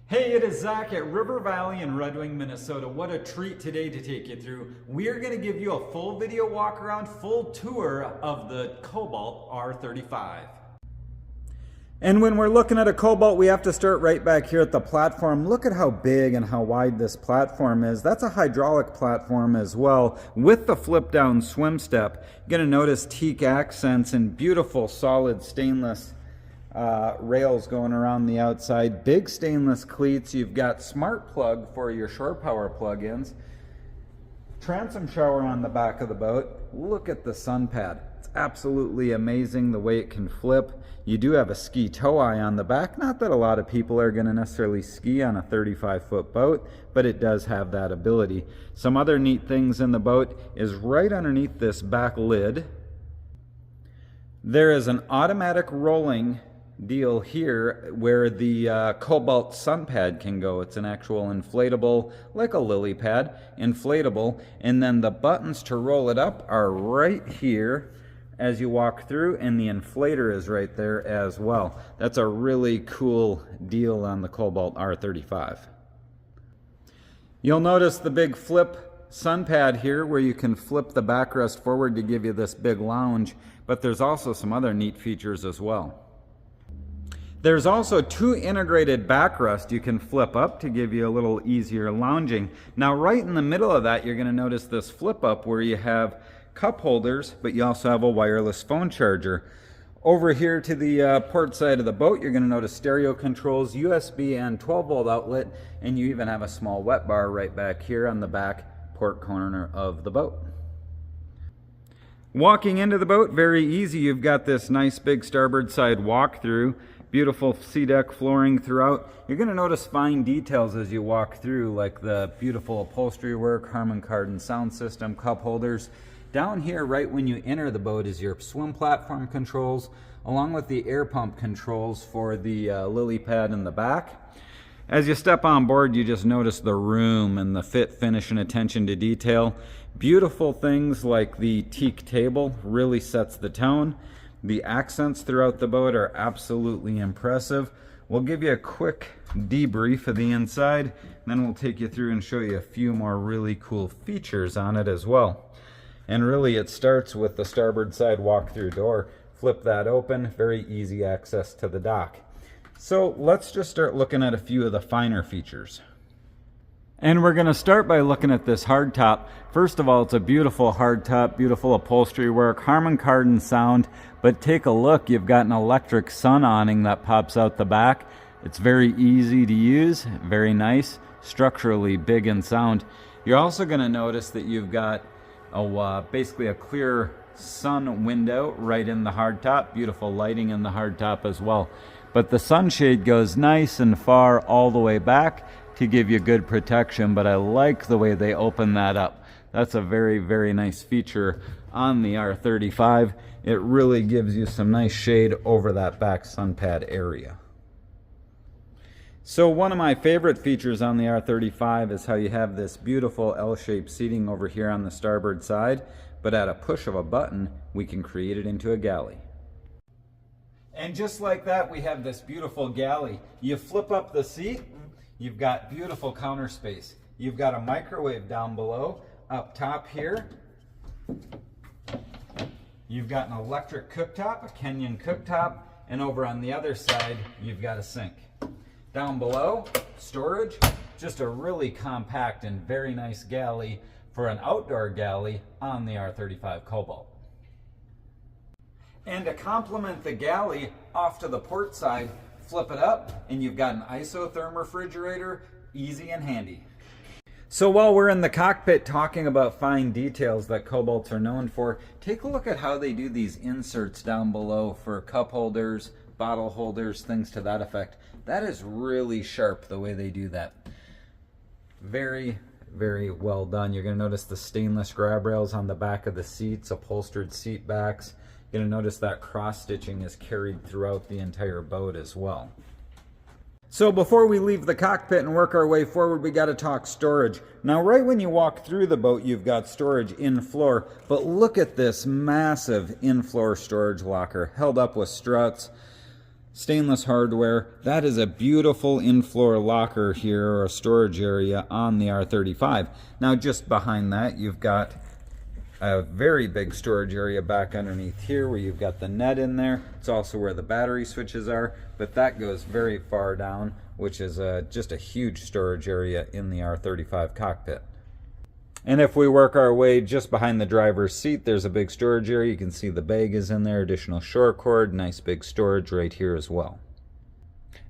Hey, it is Zach at River Valley in Red Wing, Minnesota. What a treat today to take you through. We are going to give you a full video walk around, full tour of the Cobalt R35. And when we're looking at a Cobalt, we have to start right back here at the platform. Look at how big and how wide this platform is. That's a hydraulic platform as well with the flip down swim step. You're going to notice teak accents and beautiful solid stainless rails going around the outside, big stainless cleats. You've got SmartPlug for your shore power plug-ins, transom shower on the back of the boat. Look at the sun pad. It's absolutely amazing the way it can flip. You do have a ski tow eye on the back. Not that a lot of people are going to necessarily ski on a 35-foot boat, but it does have that ability. Some other neat things in the boat is right underneath this back lid, there is an automatic rolling deal here where the Cobalt sun pad can go. It's an actual inflatable, like a lily pad, inflatable, and then the buttons to roll it up are right here as you walk through, and the inflator is right there as well. That's a really cool deal on the Cobalt R35. You'll notice the big flip sun pad here where you can flip the backrest forward to give you this big lounge, but there's also some other neat features as well. There's also two integrated backrests you can flip up to give you a little easier lounging. Now right in the middle of that, you're going to notice this flip up where you have cup holders, but you also have a wireless phone charger. Over here to the port side of the boat, you're going to notice stereo controls, USB and 12-volt outlet, and you even have a small wet bar right back here on the back port corner of the boat. Walking into the boat, very easy. You've got this nice big starboard side walk-through. Beautiful sea-deck flooring throughout. You're going to notice fine details as you walk through, like the beautiful upholstery work, Harman-Kardon sound system, cup holders. Down here, right when you enter the boat, is your swim platform controls, along with the air pump controls for the lily pad in the back. As you step on board, you just notice the room and the fit, finish, and attention to detail. Beautiful things like the teak table really sets the tone. The accents throughout the boat are absolutely impressive. We'll give you a quick debrief of the inside, then we'll take you through and show you a few more really cool features on it as well. And really it starts with the starboard side walk-through door. Flip that open, very easy access to the dock. So let's just start looking at a few of the finer features. And we're going to start by looking at this hardtop. First of all, it's a beautiful hardtop, beautiful upholstery work, Harman-Kardon sound, but take a look, you've got an electric sun awning that pops out the back. It's very easy to use, very nice, structurally big and sound. You're also going to notice that you've got basically a clear sun window right in the hardtop, beautiful lighting in the hardtop as well. But the sunshade goes nice and far all the way back to give you good protection, but I like the way they open that up. That's a very, very nice feature on the R35. It really gives you some nice shade over that back sun pad area. So one of my favorite features on the R35 is how you have this beautiful L-shaped seating over here on the starboard side, but at a push of a button, we can create it into a galley. And just like that, we have this beautiful galley. You flip up the seat, you've got beautiful counter space. You've got a microwave down below. Up top here, you've got an electric cooktop, a Kenyan cooktop, and over on the other side, you've got a sink. Down below, storage, just a really compact and very nice galley for an outdoor galley on the R35 Cobalt. And to complement the galley, off to the port side, flip it up, and you've got an isotherm refrigerator, easy and handy. So while we're in the cockpit talking about fine details that Cobalts are known for, take a look at how they do these inserts down below for cup holders, bottle holders, things to that effect. That is really sharp the way they do that. Very, very well done. You're going to notice the stainless grab rails on the back of the seats, upholstered seat backs. You're going to notice that cross stitching is carried throughout the entire boat as well. So before we leave the cockpit and work our way forward, we got to talk storage. Now right when you walk through the boat, you've got storage in floor, but look at this massive in-floor storage locker held up with struts. Stainless hardware. That is a beautiful in-floor locker here, or a storage area on the R35. Now just behind that you've got a very big storage area back underneath here where you've got the net in there. It's also where the battery switches are, but that goes very far down, which is just a huge storage area in the R35 cockpit. And if we work our way just behind the driver's seat, there's a big storage area. You can see the bag is in there, additional shore cord, nice big storage right here as well.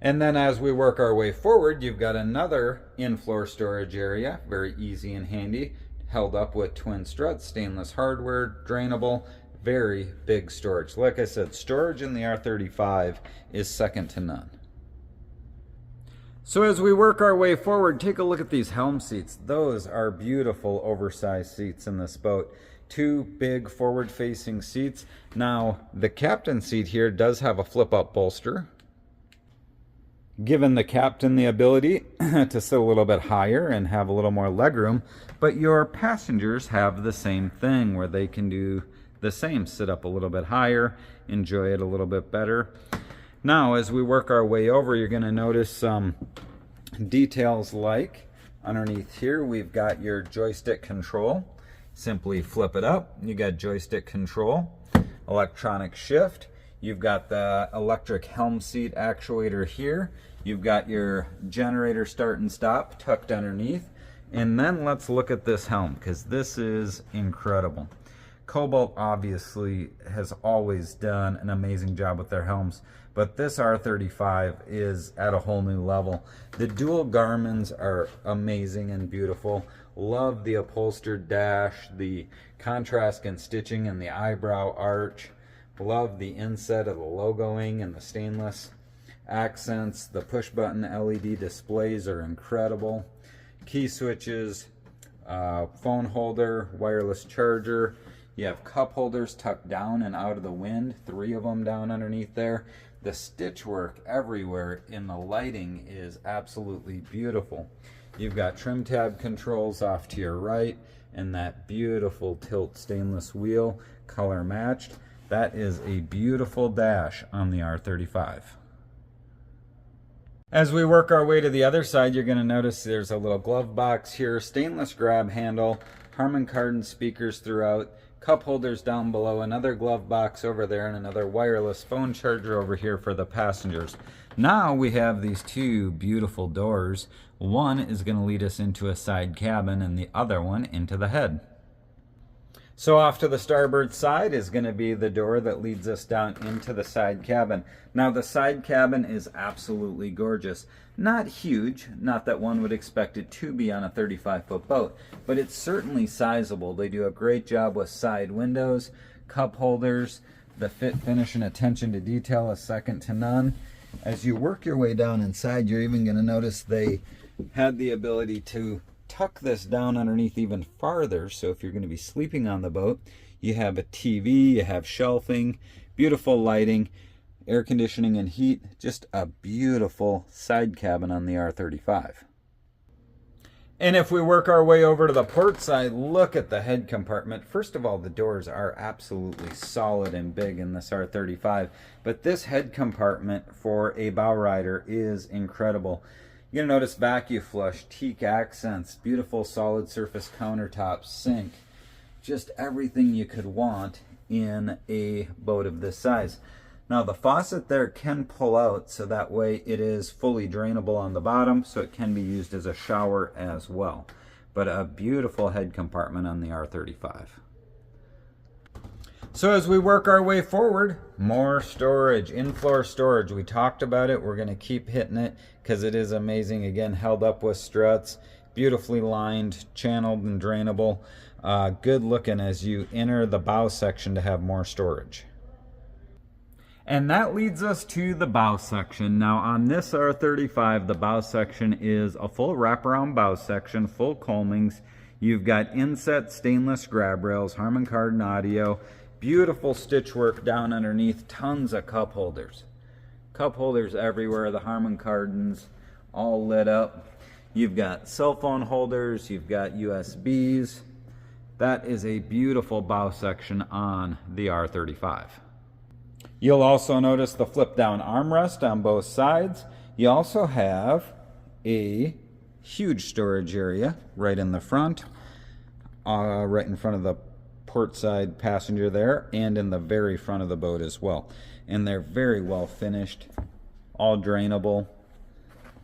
And then as we work our way forward, you've got another in-floor storage area, very easy and handy, held up with twin struts, stainless hardware, drainable, very big storage. Like I said, storage in the R35 is second to none. So as we work our way forward, take a look at these Helm seats. Those are beautiful oversized seats in this boat. Two big forward-facing seats. Now, the captain's seat here does have a flip-up bolster, giving the captain the ability to sit a little bit higher and have a little more legroom, but your passengers have the same thing where they can do the same, sit up a little bit higher, enjoy it a little bit better. Now, as we work our way over, you're going to notice some details like underneath here, we've got your joystick control. Simply flip it up. You got joystick control, electronic shift. You've got the electric Helm seat actuator here. You've got your generator start and stop tucked underneath. And then let's look at this Helm, because this is incredible. Cobalt obviously has always done an amazing job with their helms, but this R35 is at a whole new level. The dual Garmins are amazing and beautiful. Love the upholstered dash, the contrast and stitching and the eyebrow arch. Love the inset of the logoing and the stainless accents. The push button LED displays are incredible. Key switches, phone holder, wireless charger. You have cup holders tucked down and out of the wind, 3 of them down underneath there. The stitch work everywhere in the lighting is absolutely beautiful. You've got trim tab controls off to your right and that beautiful tilt stainless wheel, color matched. That is a beautiful dash on the R35. As we work our way to the other side, you're going to notice there's a little glove box here, stainless grab handle, Harman Kardon speakers throughout, cup holders down below, another glove box over there, and another wireless phone charger over here for the passengers. Now we have these 2 beautiful doors. One is going to lead us into a side cabin and the other one into the head. So off to the starboard side is going to be the door that leads us down into the side cabin. Now the side cabin is absolutely gorgeous. Not huge, not that one would expect it to be on a 35-foot boat, but it's certainly sizable. They do a great job with side windows, cup holders. The fit, finish, and attention to detail is second to none. As you work your way down inside, you're even going to notice they had the ability to tuck this down underneath even farther, so if you're going to be sleeping on the boat, you have a TV, you have shelving, beautiful lighting, air conditioning and heat. Just a beautiful side cabin on the R35. And if we work our way over to the port side, look at the head compartment. First of all, the doors are absolutely solid and big in this R35, but this head compartment for a bow rider is incredible. You're going to notice vacuum flush, teak accents, beautiful solid surface countertops, sink, just everything you could want in a boat of this size. Now the faucet there can pull out, so that way it is fully drainable on the bottom, so it can be used as a shower as well. But a beautiful head compartment on the R35. So as we work our way forward, more storage, in-floor storage. We talked about it. We're going to keep hitting it because it is amazing. Again, held up with struts, beautifully lined, channeled and drainable. Good looking as you enter the bow section to have more storage. And that leads us to the bow section. Now on this R35, the bow section is a full wraparound bow section, full combings. You've got inset stainless grab rails, Harman Kardon audio, beautiful stitch work down underneath, tons of cup holders. Cup holders everywhere, the Harman Kardons all lit up. You've got cell phone holders, you've got USBs. That is a beautiful bow section on the R35. You'll also notice the flip down armrest on both sides. You also have a huge storage area right in the front, right in front of the port side passenger there, and in the very front of the boat as well. And they're very well finished, all drainable.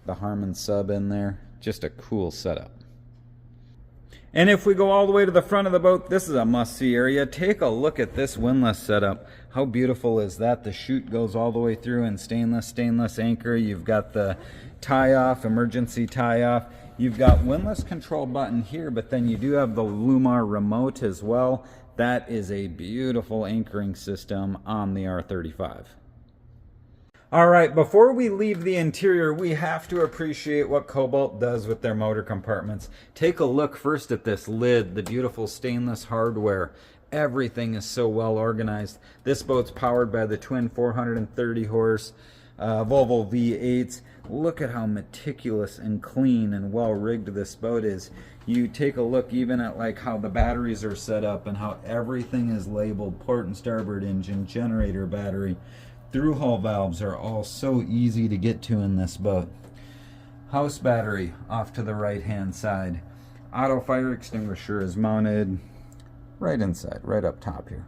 The Harman sub in there, just a cool setup. And if we go all the way to the front of the boat, this is a must-see area. Take a look at this windlass setup. How beautiful is that? The chute goes all the way through in stainless anchor. You've got the tie-off, emergency tie-off. You've got windlass control button here, but then you do have the Lumar remote as well. That is a beautiful anchoring system on the R35. All right, before we leave the interior, we have to appreciate what Cobalt does with their motor compartments. Take a look first at this lid, the beautiful stainless hardware. Everything is so well organized. This boat's powered by the twin 430 horse Volvo V8s. Look at how meticulous and clean and well rigged this boat is. You take a look even at like how the batteries are set up and how everything is labeled: port and starboard engine, generator battery. Through-hull valves are all so easy to get to in this boat. House battery off to the right-hand side. Auto fire extinguisher is mounted right inside, right up top here.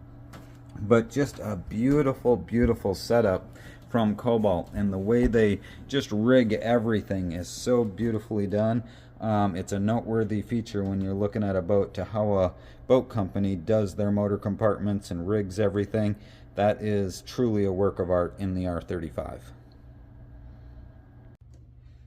But just a beautiful, beautiful setup from Cobalt, and the way they just rig everything is so beautifully done. It's a noteworthy feature when you're looking at a boat to how a boat company does their motor compartments and rigs everything. That is truly a work of art in the R35.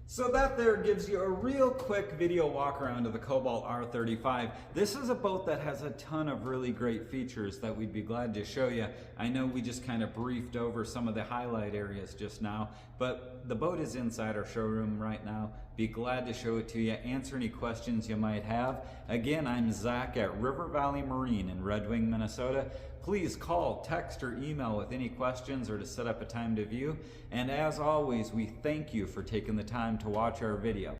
So that there gives you a real quick video walk around of the Cobalt R35. This is a boat that has a ton of really great features that we'd be glad to show you. I know we just kind of briefed over some of the highlight areas just now, but the boat is inside our showroom right now. Be glad to show it to you, answer any questions you might have. Again, I'm Zach at River Valley Marine in Red Wing, Minnesota. Please call, text, or email with any questions or to set up a time to view. And as always, we thank you for taking the time to watch our video.